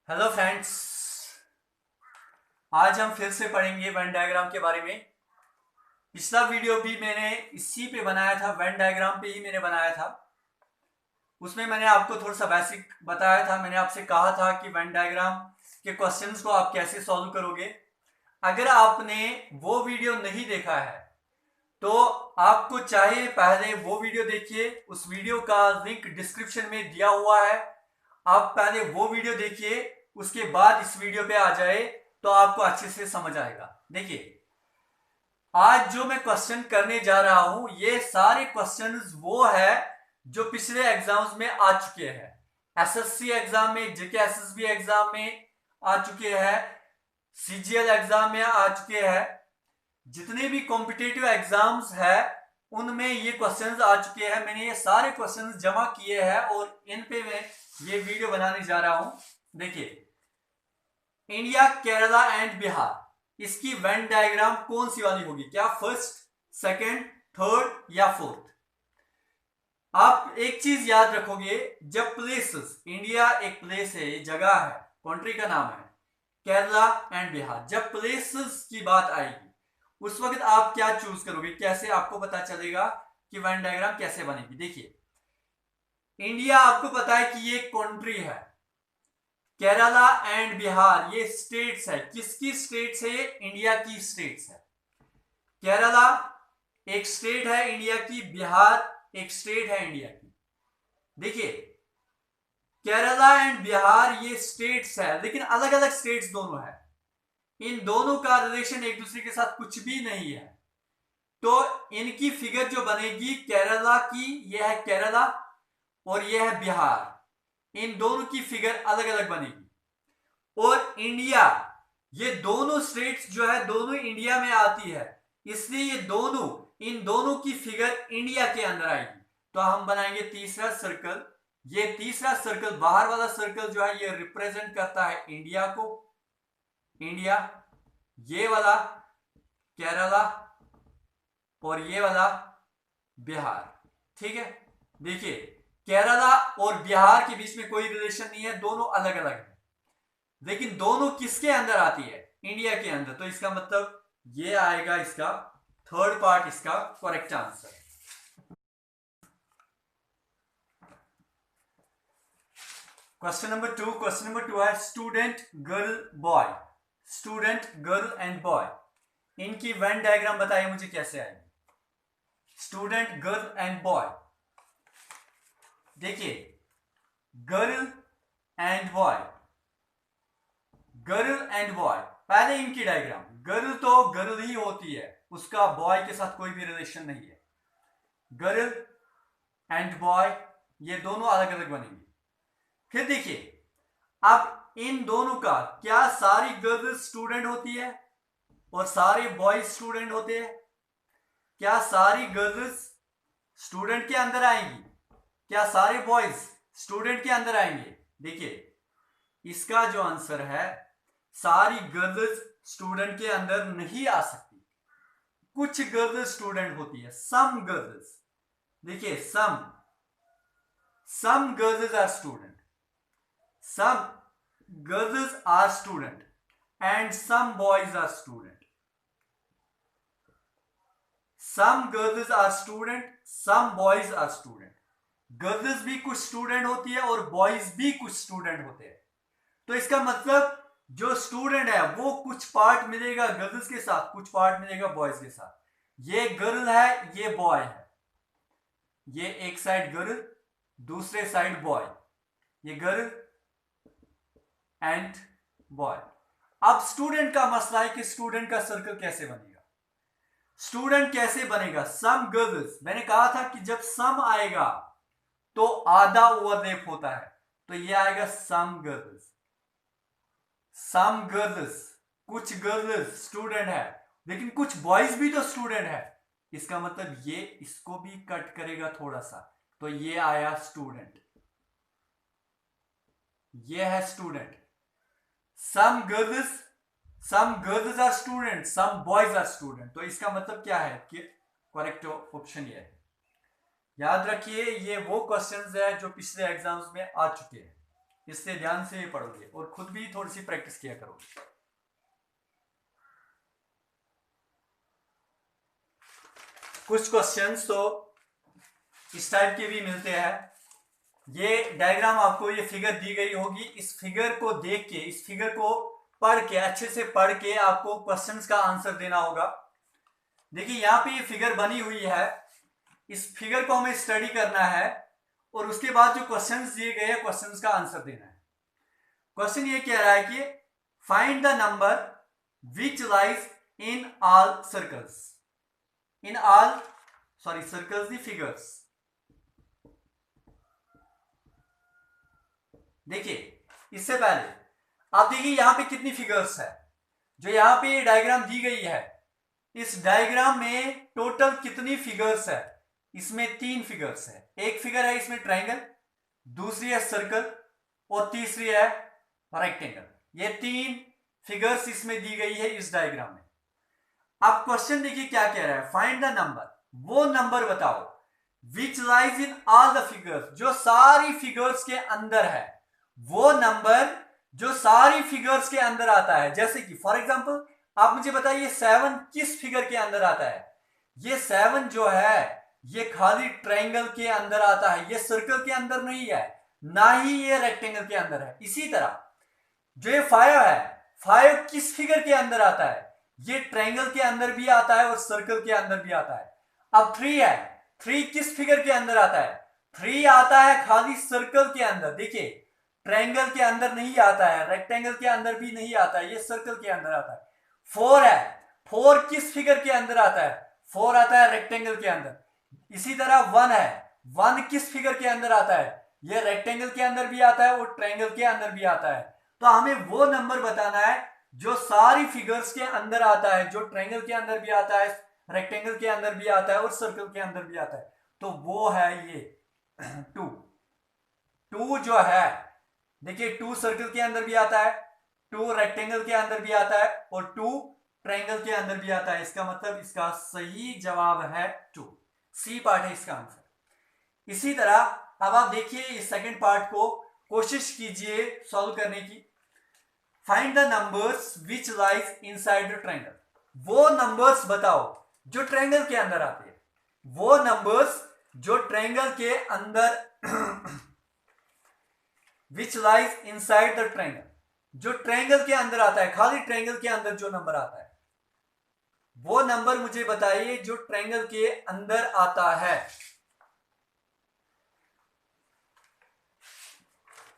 Hello friends. आज हम फिर से पढ़ेंगे वेन डायग्राम के बारे में। पिछला वीडियो भी मैंने इसी पे बनाया था, वेन डायग्राम पे ही मैंने बनाया था। उसमें मैंने आपको थोड़ा सा बेसिक बताया था। मैंने आपसे कहा था कि वेन डायग्राम के क्वेश्चंस को आप कैसे सॉल्व करोगे। अगर आपने वो वीडियो नहीं देखा है तो आपको चाहे पहले वो वीडियो देखिए, उस वीडियो का लिंक डिस्क्रिप्शन में दिया हुआ है। आप पहले वो वीडियो देखिए, उसके बाद इस वीडियो पे आ जाए तो आपको अच्छे से समझ आएगा। देखिए, आज जो मैं क्वेश्चन करने जा रहा हूं ये सारे क्वेश्चंस वो है जो पिछले एग्जाम्स में आ चुके हैं। एसएससी एग्जाम में, जेके एसएसबी एग्जाम में आ चुके हैं, सीजीएल एग्जाम में आ चुके हैं। जितने भी कॉम्पिटिटिव एग्जाम्स है उनमें ये क्वेश्चंस आ चुके हैं। मैंने ये सारे क्वेश्चंस जमा किए हैं और इन पे मैं ये वीडियो बनाने जा रहा हूं। देखिए, इंडिया, केरला एंड बिहार, इसकी वेन डायग्राम कौन सी वाली होगी? क्या फर्स्ट, सेकंड, थर्ड या फोर्थ? आप एक चीज याद रखोगे, जब प्लेसेस, इंडिया एक प्लेस है, ये जगह है, कंट्री का नाम है, केरला एंड बिहार, जब प्लेसेस की बात आएगी उस वक्त आप क्या चूज करोगे? कैसे आपको पता चलेगा कि वेन डायग्राम कैसे बनेगी? देखिए, इंडिया आपको पता है कि ये कंट्री है, केरला एंड बिहार ये स्टेट्स है। किसकी स्टेट्स है? इंडिया की स्टेट्स है। केरला एक स्टेट है इंडिया की, बिहार एक स्टेट है इंडिया की। देखिए, केरला एंड बिहार ये स्टेट्स है, लेकिन अलग अलग स्टेट्स दोनों है। इन दोनों का रिलेशन एक दूसरे के साथ कुछ भी नहीं है। तो इनकी फिगर जो बनेगी केरला की, यह है केरला और यह है बिहार। इन दोनों की फिगर अलग अलग बनेगी। और इंडिया, ये दोनों स्टेट्स जो है दोनों इंडिया में आती है, इसलिए ये दोनों, इन दोनों की फिगर इंडिया के अंदर आएगी। तो हम बनाएंगे तीसरा सर्कल। ये तीसरा सर्कल, बाहर वाला सर्कल जो है ये रिप्रेजेंट करता है इंडिया को, इंडिया। ये वाला केरला और ये वाला बिहार। ठीक है, देखिए, केरला और बिहार के बीच में कोई रिलेशन नहीं है, दोनों अलग अलग है, लेकिन दोनों किसके अंदर आती है? इंडिया के अंदर। तो इसका मतलब ये आएगा, इसका थर्ड पार्ट इसका correct answer. Question number two है student girl boy. Student girl and boy, इनकी वेन डायग्राम बताइए मुझे कैसे आएगी। स्टूडेंट गर्ल एंड बॉय, देखिए, girl and boy, girl and boy, पहले इनकी डायग्राम। गर्ल तो गर्ल ही होती है, उसका बॉय के साथ कोई भी रिलेशन नहीं है। गर्ल एंड बॉय ये दोनों अलग अलग बनेंगे। फिर देखिए, अब इन दोनों का क्या सारी गर्ल्स स्टूडेंट होती है और सारे बॉयज स्टूडेंट होते हैं? क्या सारी गर्ल्स स्टूडेंट के अंदर आएंगी? क्या सारे बॉयज स्टूडेंट के अंदर आएंगे? देखिए, इसका जो आंसर है, सारी गर्ल्स स्टूडेंट के अंदर नहीं आ सकती। कुछ गर्ल्स स्टूडेंट होती है, सम गर्ल्स। देखिए, some girls are student, some girls are student and some boys are student. Some girls are student, some boys are student. Girls भी कुछ स्टूडेंट होती है और बॉयज भी कुछ स्टूडेंट होते हैं। तो इसका मतलब जो स्टूडेंट है वो कुछ पार्ट मिलेगा गर्ल्स के साथ, कुछ पार्ट मिलेगा बॉयज के साथ। ये गर्ल है, ये बॉय है, ये एक साइड गर्ल, दूसरे साइड बॉय। ये गर्ल एंड बॉय। अब स्टूडेंट का मसला है कि स्टूडेंट का सर्कल कैसे बनेगा। स्टूडेंट कैसे बनेगा? सम गर्ल्स, मैंने कहा था कि जब सम आएगा तो आधा ओवरलैप होता है, तो ये आएगा सम गर्ल्स। सम गर्ल्स, कुछ गर्ल्स स्टूडेंट है, लेकिन कुछ बॉयज भी तो स्टूडेंट है। इसका मतलब ये इसको भी कट करेगा थोड़ा सा, तो ये आया स्टूडेंट, ये है student. some girls are student, some boys are student। तो इसका मतलब क्या है कि करेक्ट ऑप्शन ये है। याद रखिए, ये वो क्वेश्चंस है जो पिछले एग्जाम्स में आ चुके हैं, इससे ध्यान से पढ़ोगे और खुद भी थोड़ी सी प्रैक्टिस किया करोगे। कुछ क्वेश्चंस तो इस टाइप के भी मिलते हैं। ये डायग्राम आपको, ये फिगर दी गई होगी, इस फिगर को देख के, इस फिगर को पढ़ के, अच्छे से पढ़ के आपको क्वेश्चंस का आंसर देना होगा। देखिए यहाँ पे ये फिगर बनी हुई है, इस फिगर को हमें स्टडी करना है और उसके बाद जो क्वेश्चंस दिए गए हैं क्वेश्चंस का आंसर देना है। क्वेश्चन ये कह रहा है कि find the number which lies in all circles, in all circles the figures. देखिए इससे पहले आप देखिए यहां पे कितनी फिगर्स है, जो यहां पे डायग्राम दी गई है, इस डायग्राम में टोटल कितनी फिगर्स है? इसमें 3 फिगर्स है। एक फिगर है इसमें ट्रायंगल, दूसरी है सर्कल और तीसरी है रेक्टेंगल। ये 3 फिगर्स इसमें दी गई है इस डायग्राम में। अब क्वेश्चन देखिए क्या कह रहा है, फाइंड द नंबर, वो नंबर बताओ विच lies in all the figures, जो सारी फिगर्स के अंदर है, वो नंबर जो सारी फिगर्स के अंदर आता है। जैसे कि फॉर एग्जांपल आप मुझे बताइए 7 किस फिगर के अंदर आता है? ये 7 जो है ये खाली ट्रायंगल के अंदर आता है, ये सर्कल के अंदर नहीं है, ना ही ये रेक्टेंगल के अंदर है। इसी तरह जो ये 5 है, 5 किस फिगर के अंदर आता है? ये ट्रायंगल के अंदर भी आता है और सर्कल के अंदर भी आता है। अब 3 है, 3 किस फिगर के अंदर आता है? 3 आता है खाली सर्कल के अंदर। देखिए ट्रायंगल के अंदर नहीं आता है, रेक्टेंगल के अंदर भी नहीं आता है, ये सर्कल के अंदर आता है। 4 है, 4 किस फिगर के अंदर आता है? 4 आता है रेक्टेंगल के अंदर। इसी तरह 1 है, 1 किस फिगर के अंदर आता है? ये रेक्टेंगल के अंदर भी आता है और ट्रायंगल के अंदर भी आता है। तो हमें वो नंबर बताना है जो सारी फिगर्स के अंदर आता है, जो ट्रायंगल के अंदर भी आता है, रेक्टेंगल के अंदर भी आता है और सर्कल के अंदर भी आता है। तो वो है ये 2 जो है, देखिए 2 सर्कल के अंदर भी आता है, 2 रेक्टेंगल के अंदर भी आता है और 2 ट्रायंगल के अंदर भी आता है। इसका मतलब इसका सही जवाब है 2, सी पार्ट है इसका आंसर। इसी तरह अब आप देखिए इस सेकंड पार्ट को कोशिश कीजिए सॉल्व करने की। Find the numbers which lies inside the triangle, वो नंबर्स बताओ जो ट्रायंगल के अंदर आते हैं, वो नंबर्स जो ट्रायंगल के अंदर which lies inside the triangle, जो ट्रायंगल के अंदर आता है, खाली ट्रायंगल के अंदर जो नंबर आता है, वो नंबर मुझे बताइए जो ट्रायंगल के अंदर आता है।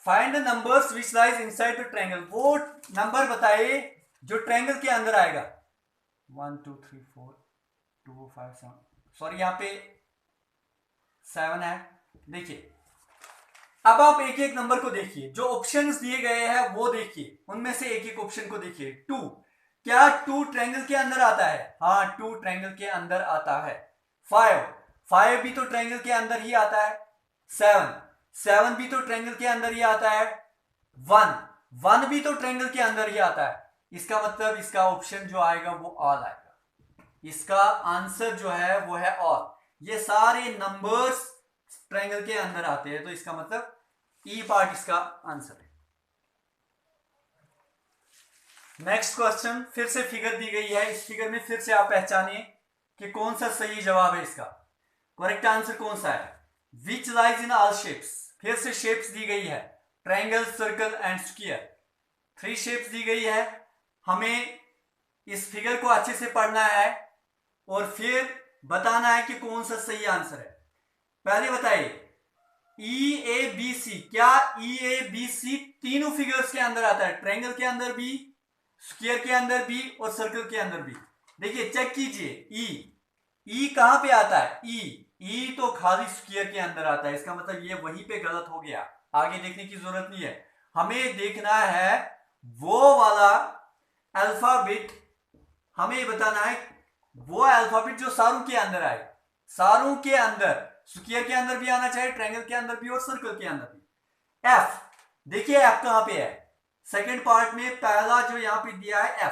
Find the numbers which lies inside the triangle, वो नंबर बताइए जो ट्रायंगल के अंदर आएगा। 1 2 3 4 2 5 7, सॉरी यहां पे 7 है। देखिए अब आप एक एक नंबर को देखिए, जो ऑप्शंस दिए गए हैं वो देखिए, उनमें से एक एक ऑप्शन को देखिए। 2, क्या 2 ट्रायंगल के अंदर आता है? हाँ 2 ट्रायंगल के अंदर आता है। 5 भी तो ट्रायंगल के अंदर ही आता है। 7 भी तो ट्रायंगल के अंदर ही आता है। 1 भी तो ट्रायंगल के अंदर ही आता है। इसका मतलब इसका ऑप्शन जो आएगा वो ऑल आएगा, इसका आंसर जो है वो है ऑल। ये सारे नंबर्स ट्रायंगल के अंदर आते हैं, तो इसका मतलब ई पार्ट इसका आंसर है। नेक्स्ट क्वेश्चन, फिर से फिगर दी गई है, इस फिगर में फिर से आप पहचानिए कि कौन सा सही जवाब है, इसका करेक्ट आंसर कौन सा है। Which lies in all shapes, फिर से शेप्स दी गई है, triangle, circle and square, 3 shapes दी गई है। हमें इस फिगर को अच्छे से पढ़ना है और फिर बताना है कि कौन सा सही आंसर है। पहले बताइए EABC, क्या EABC तीनों फिगर्स के अंदर आता है? ट्रायंगल के अंदर भी, स्क्वायर के अंदर भी और सर्कल के अंदर भी। देखिए चेक कीजिए ई कहां पे आता है? ई तो खाली स्क्वायर के अंदर आता है, इसका मतलब ये वहीं पे गलत हो गया, आगे देखने की जरूरत नहीं है। हमें देखना है वो वाला अल्फाबेट, हमें बताना है वो अल्फाबेट जो सारों के अंदर आए, सारों के अंदर, स्क्वायर के अंदर भी आना चाहिए, ट्रायंगल के अंदर भी और सर्कल के अंदर भी। एफ, देखिए एफ कहां पे है? सेकंड पार्ट में पहला जो यहां पे दिया है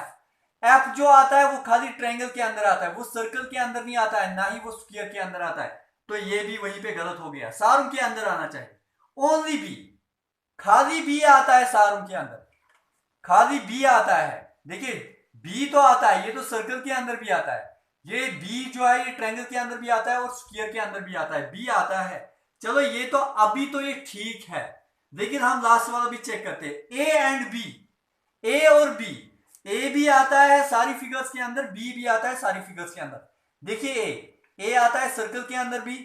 एफ जो आता है वो खाली ट्रायंगल के अंदर आता है, वो सर्कल के अंदर नहीं आता है, ना ही वो स्क्वायर के अंदर आता है, तो ये भी वहीं पे गलत हो गया, सारों के अंदर आना चाहिए। ओनली बी, खाली बी आता है सारों के अंदर, खाली बी आता है। देखिए बी तो आता है, ये तो सर्कल के अंदर भी आता है, ये बी जो है ये ट्रायंगल के अंदर भी आता है और स्क्वायर के अंदर भी आता है, बी आता है। चलो ये तो अभी तो ये ठीक है, लेकिन हम लास्ट वाला भी चेक करते हैं, ए एंड बी, ए और बी, ए भी आता है सारी फिगर्स के अंदर, बी भी आता है सारी फिगर्स के अंदर। देखिए ए आता है सर्कल के अंदर भी,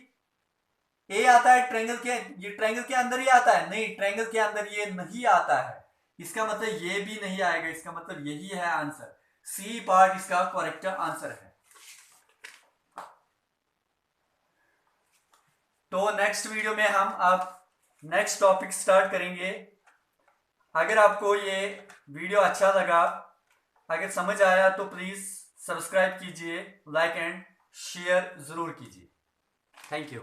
ए आता है ट्रायंगल के, ये ट्रायंगल के अंदर ही आता है, नहीं ट्रायंगल के अंदर ये नहीं आता है, इसका मतलब ये भी नहीं आएगा, इसका मतलब यही है आंसर, सी पार्ट इसका करेक्ट आंसर है। तो नेक्स्ट वीडियो में हम अब नेक्स्ट टॉपिक स्टार्ट करेंगे। अगर आपको ये वीडियो अच्छा लगा, अगर समझ आया तो प्लीज सब्सक्राइब कीजिए, लाइक एंड शेयर जरूर कीजिए। Thank you.